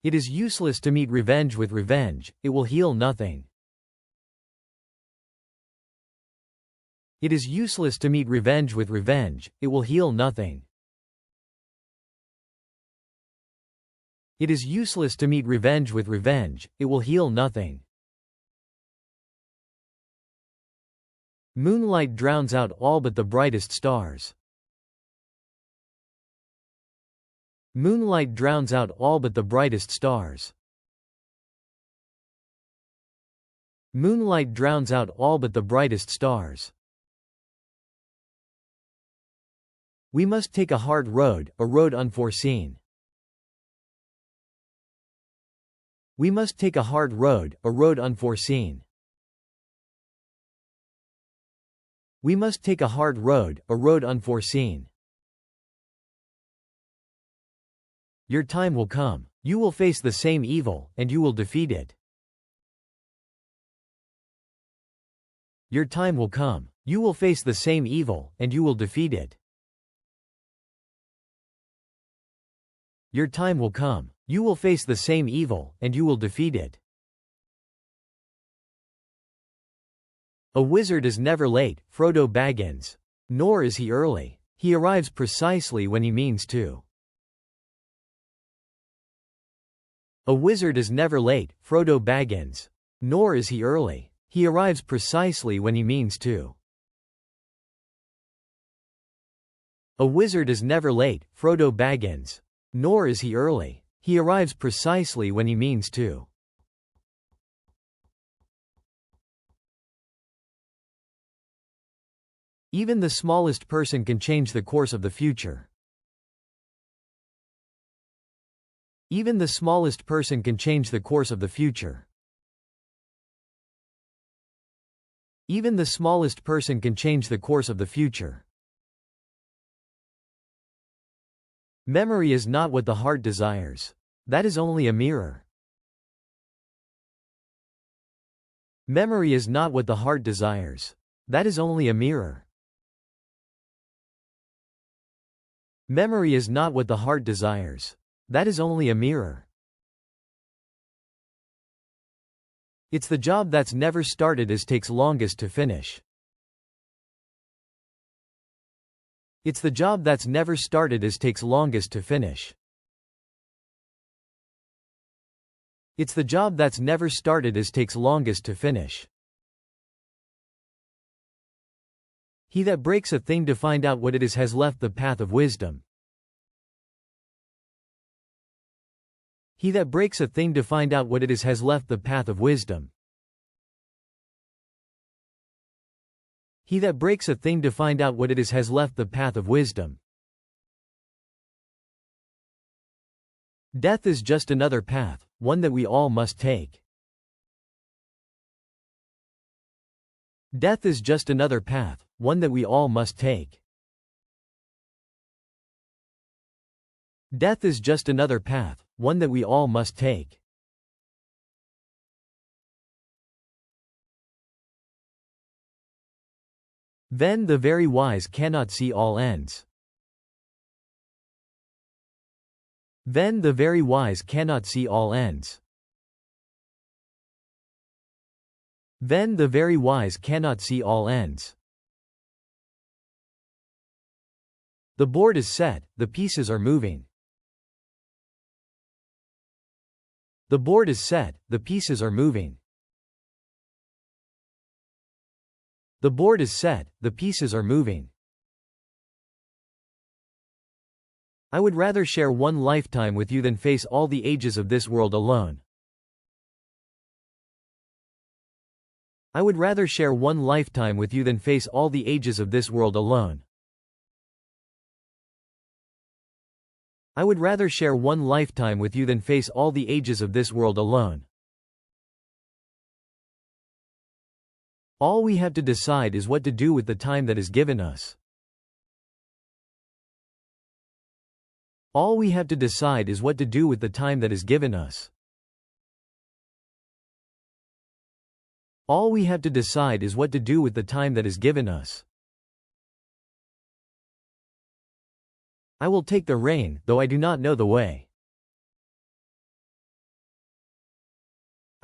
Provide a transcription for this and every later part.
It is useless to meet revenge with revenge, it will heal nothing. It is useless to meet revenge with revenge, it will heal nothing. It is useless to meet revenge with revenge, it will heal nothing. Moonlight drowns out all but the brightest stars. Moonlight drowns out all but the brightest stars. Moonlight drowns out all but the brightest stars. We must take a hard road, a road unforeseen. We must take a hard road, a road unforeseen. We must take a hard road, a road unforeseen. Your time will come. You will face the same evil, and you will defeat it. Your time will come. You will face the same evil, and you will defeat it. Your time will come. You will face the same evil, and you will defeat it. A wizard is never late, Frodo Baggins. Nor is he early. He arrives precisely when he means to. A wizard is never late, Frodo Baggins. Nor is he early. He arrives precisely when he means to. A wizard is never late, Frodo Baggins. Nor is he early. He arrives precisely when he means to. Even the smallest person can change the course of the future. Even the smallest person can change the course of the future. Even the smallest person can change the course of the future. Memory is not what the heart desires. That is only a mirror. Memory is not what the heart desires. That is only a mirror. Memory is not what the heart desires. That is only a mirror. It's the job that's never started as takes longest to finish. It's the job that's never started as takes longest to finish. It's the job that's never started as takes longest to finish. He that breaks a thing to find out what it is has left the path of wisdom. He that breaks a thing to find out what it is has left the path of wisdom. He that breaks a thing to find out what it is has left the path of wisdom. Death is just another path, one that we all must take. Death is just another path, one that we all must take. Death is just another path, one that we all must take. Then the very wise cannot see all ends. Then the very wise cannot see all ends. Then the very wise cannot see all ends. The board is set, the pieces are moving. The board is set, the pieces are moving. The board is set, the pieces are moving. I would rather share one lifetime with you than face all the ages of this world alone. I would rather share one lifetime with you than face all the ages of this world alone. I would rather share one lifetime with you than face all the ages of this world alone. All we have to decide is what to do with the time that is given us. All we have to decide is what to do with the time that is given us. All we have to decide is what to do with the time that is given us. I will take the rein, though I do not know the way.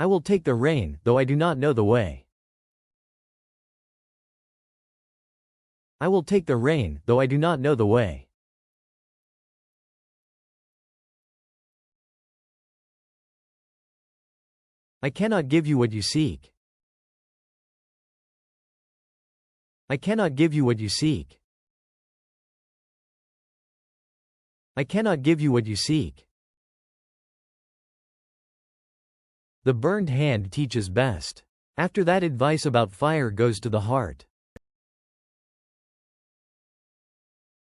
I will take the rain, though I do not know the way. I will take the rain, though I do not know the way. I cannot give you what you seek. I cannot give you what you seek. I cannot give you what you seek. The burned hand teaches best. After that, advice about fire goes to the heart.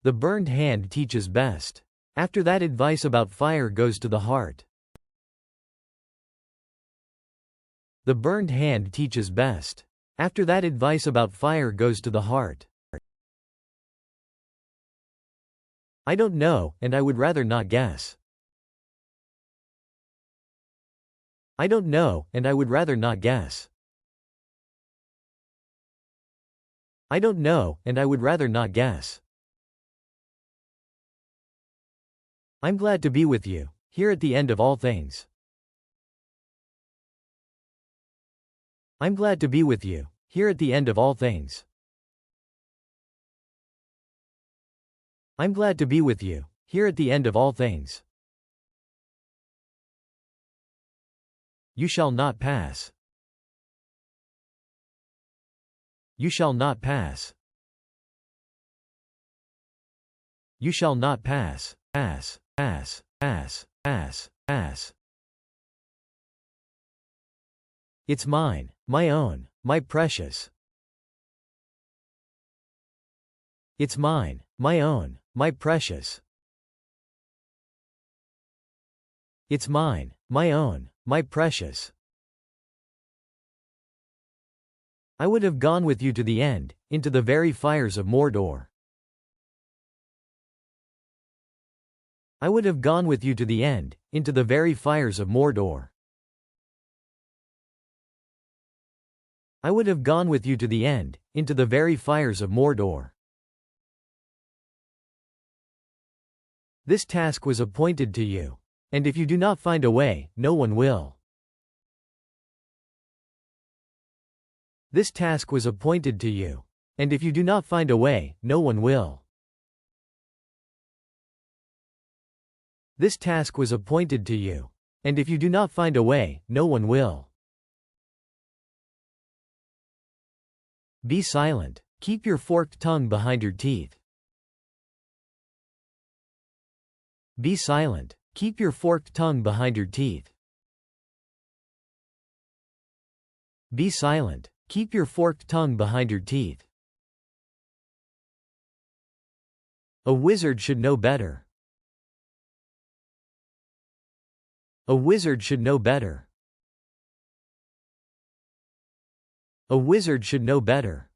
The burned hand teaches best. After that, advice about fire goes to the heart. The burned hand teaches best. After that, advice about fire goes to the heart. I don't know, and I would rather not guess. I don't know, and I would rather not guess. I don't know, and I would rather not guess. I'm glad to be with you, here at the end of all things. I'm glad to be with you, here at the end of all things. I'm glad to be with you, here at the end of all things. You shall not pass. You shall not pass. You shall not pass. Pass, pass, pass, pass, pass. It's mine, my own, my precious. It's mine, my own, my precious. It's mine, my own, my precious. I would have gone with you to the end, into the very fires of Mordor. I would have gone with you to the end, into the very fires of Mordor. I would have gone with you to the end, into the very fires of Mordor. This task was appointed to you. And if you do not find a way, no one will. This task was appointed to you. And if you do not find a way, no one will. This task was appointed to you. And if you do not find a way, no one will. Be silent. Keep your forked tongue behind your teeth. Be silent. Keep your forked tongue behind your teeth. Be silent. Keep your forked tongue behind your teeth. A wizard should know better. A wizard should know better. A wizard should know better.